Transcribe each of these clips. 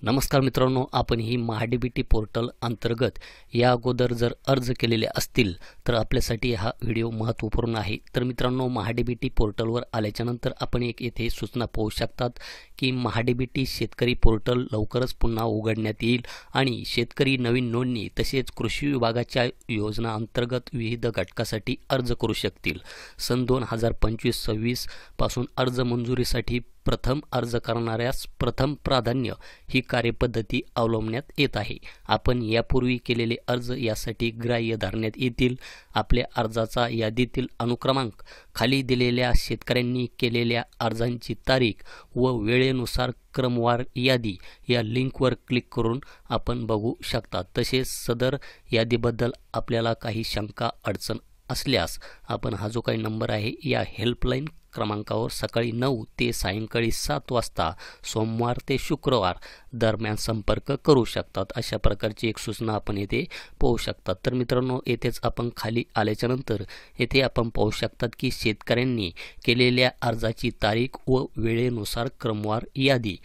नमस्कार मित्रांनो, आपण ही महाडीबीटी पोर्टल अंतर्गत या अगोदर जर अर्ज केलेले असतील तर आपल्यासाठी हा व्हिडिओ महत्त्वपूर्ण आहे। तर मित्रांनो, महाडीबीटी पोर्टलवर आल्याच्यानंतर आपण एक येथे सूचना पाहू शकतात की महाडीबीटी शेतकरी पोर्टल लवकरच पुन्हा उघडण्यात येईल आणि शेतकरी नवीन नोंदणी तसेच कृषी विभागाच्या योजना अंतर्गत विविध घटकासाठी अर्ज करू शकतील। सन 2025-26 पासून अर्ज मंजुरीसाठी प्रथम अर्ज करणाऱ्यास प्रथम प्राधान्य ही कार्यपद्धती अवलंबण्यात येत आहे। आपण यापूर्वी केलेले अर्ज यासाठी ग्राह्य धरण्यात येतील। आपल्या अर्जाचा यादीतील अनुक्रमांक खाली दिलेल्या शेतकऱ्यांनी केलेल्या अर्जांची तारीख व वेळेनुसार क्रमवार यादी या लिंकवर क्लिक करून आपण बघू शकता। तसेच सदर यादीबद्दल आपल्याला काही शंका अडचण असल्यास आपण हा जो काही नंबर आहे या हेल्पलाईन क्रमांकावर सकाळी 9 ते सायंकाळी 7 वाजता सोमवार ते शुक्रवार दरम्यान संपर्क करू शकतात। अशा प्रकारची एक सूचना आपण येथे पाहू शकतात। तर मित्रांनो, येथेच आपण खाली आल्याच्यानंतर येथे आपण पाहू शकतात की शेतकऱ्यांनी केलेल्या अर्जाची तारीख व वेळेनुसार क्रमवार यादी।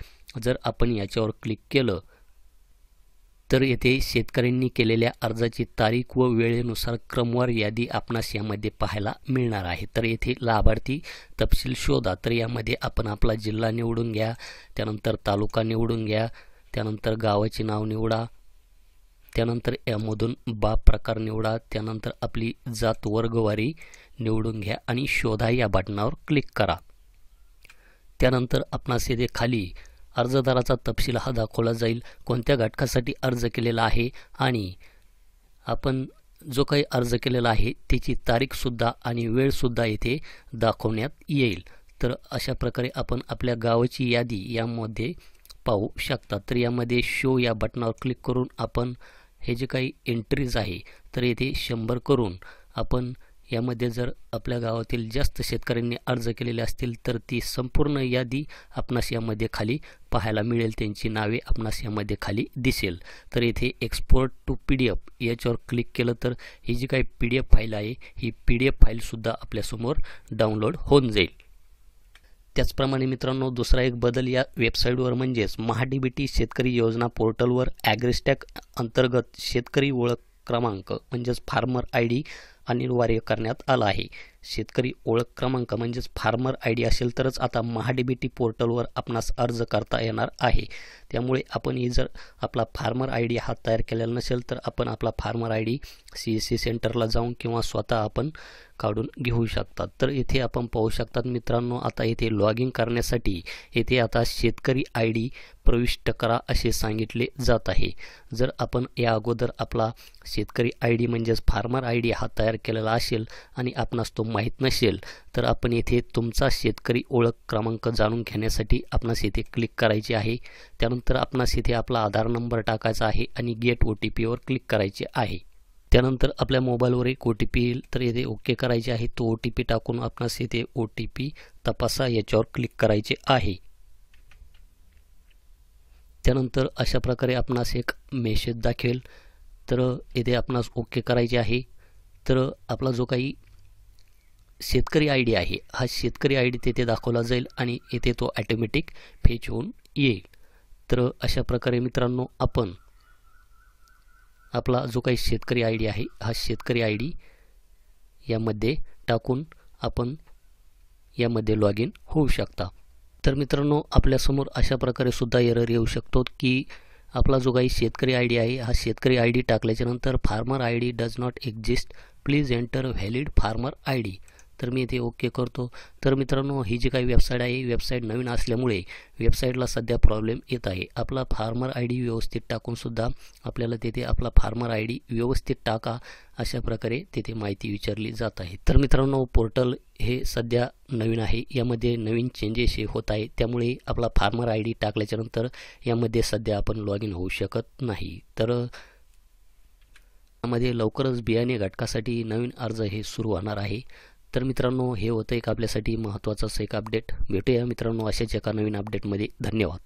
जर आपण याच्यावर क्लिक केलं तर येथे शेतकऱ्यांनी केलेल्या अर्जाची तारीख व वेळेनुसार क्रमवार यादी आपणास यामध्ये पाहायला मिळणार आहे। तर येथे लाभार्थी तपशील शोधा। तर यामध्ये आपण आपला जिल्हा निवडून घ्या, त्यानंतर तालुका निवडून घ्या, त्यानंतर गावाचे नाव निवडा, त्यानंतर यामधून बाप प्रकार निवडा, त्यानंतर आपली जात वर्गवारी निवडून घ्या आणि शोधा या बटनावर क्लिक करा। त्यानंतर आपणास येथे खाली अर्जदाराचा तपशील हा दाखवला जाईल, कोणत्या घटकासाठी अर्ज केलेला आहे आणि आपण जो काही अर्ज केलेला आहे त्याची तारीखसुद्धा आणि वेळसुद्धा येथे दाखवण्यात येईल। तर अशा प्रकारे आपण आपल्या गावाची यादी यामध्ये पाहू शकता। तर यामध्ये शो या बटनावर क्लिक करून आपण हे जे काही एंट्रीज आहे तर येथे 100 करून आपण यामध्ये जर आपल्या गावातील जास्त शेतकऱ्यांनी अर्ज केलेले असतील तर ती संपूर्ण यादी आपणास यामध्ये खाली पाहायला मिळेल, त्यांची नावे आपणास यामध्ये खाली दिसेल। तर येथे एक्सपोर्ट टू PDF याच्यावर क्लिक केलं तर ही जी काही PDF फाईल आहे ही PDF फाईलसुद्धा आपल्यासमोर डाउनलोड होऊन जाईल। त्याचप्रमाणे मित्रांनो, दुसरा एक बदल या वेबसाईटवर म्हणजेच महाडीबीटी शेतकरी योजना पोर्टलवर ॲग्रिस्टॅक अंतर्गत शेतकरी ओळख क्रमांक म्हणजेच फार्मर ID अनिवार्य करण्यात आला आहे। शेतकरी ओळख क्रमांक म्हणजेच फार्मर ID असेल तरच आता महाडीबीटी पोर्टलवर आपणास अर्ज करता येणार आहे। त्यामुळे आपण जर आपला फार्मर ID हा तयार केलेला नसेल तर आपण आपला फार्मर ID CSC सेंटरला जाऊन किंवा स्वतः आपण काढून घेऊ शकतात। तर येथे आपण पाहू शकतात मित्रांनो, आता येथे लॉग इन करण्यासाठी येथे आता शेतकरी ID प्रविष्ट करा असे सांगितले जात आहे। जर आपण या अगोदर आपला शेतकरी ID म्हणजेच फार्मर ID हा तयार केलेला असेल आणि आपणास तो माहीत नसेल तर आपण येथे तुमचा शेतकरी ओळख क्रमांक जाणून घेण्यासाठी आपणास येथे क्लिक करायचे आहे। त्यानंतर आपणास येथे आपला आधार नंबर टाकायचा आहे आणि गेट OTP वर क्लिक करायचे आहे। त्यानंतर आपल्या मोबाईलवर एक OTP येईल, तर येथे ओके करायचे आहे। तो OTP टाकून आपणास येथे OTP तपासा याच्यावर क्लिक करायचे आहे। त्यानंतर अशा प्रकारे आपणास एक मेसेज दाखवेल, तर येथे आपणास ओके करायचे आहे। तर आपला जो काही शेतकरी ID आहे हा शेतकरी ID तेथे दाखवला जाईल आणि येथे तो ऑटोमॅटिक फेच होऊन येईल। तर अशा प्रकारे मित्रांनो, आपण आपला जो काही शेतकरी ID आहे हा शेतकरी ID यामध्ये टाकून आपण यामध्ये लॉग इन होऊ शकता। तर मित्रांनो, आपल्यासमोर अशा प्रकारे सुद्धा एरर येऊ शकतो की आपला जो काही शेतकरी ID आहे हा शेतकरी ID टाकल्याच्या नंतर farmer ID does not exist, please enter valid farmer ID। तर मी इथे ओके करतो। तर मित्रांनो, ही जी काही वेबसाईट आहे वेबसाईट नवीन असल्यामुळे वेबसाईटला सध्या प्रॉब्लेम येत आहे। आपला फार्मर ID व्यवस्थित टाकून सुद्धा आपल्याला तेथे आपला फार्मर ID व्यवस्थित टाका अशा प्रकारे तेथे माहिती विचारली जात आहे। तर मित्रांनो, पोर्टल हे सध्या नवीन आहे, यामध्ये नवीन चेंजेस हे होत आहे, त्यामुळे आपला फार्मर ID टाकल्याच्या नंतर यामध्ये सध्या आपण लॉग इन होऊ शकत नाही। तर यामध्ये लवकरच बियाणे घटकासाठी नवीन अर्ज हे सुरू होणार आहे। तर मित्रांनो, हे होतं एक आपल्यासाठी महत्त्वाचं एक अपडेट। भेटूया मित्रांनो अशाच एका नवीन अपडेटमध्ये। धन्यवाद।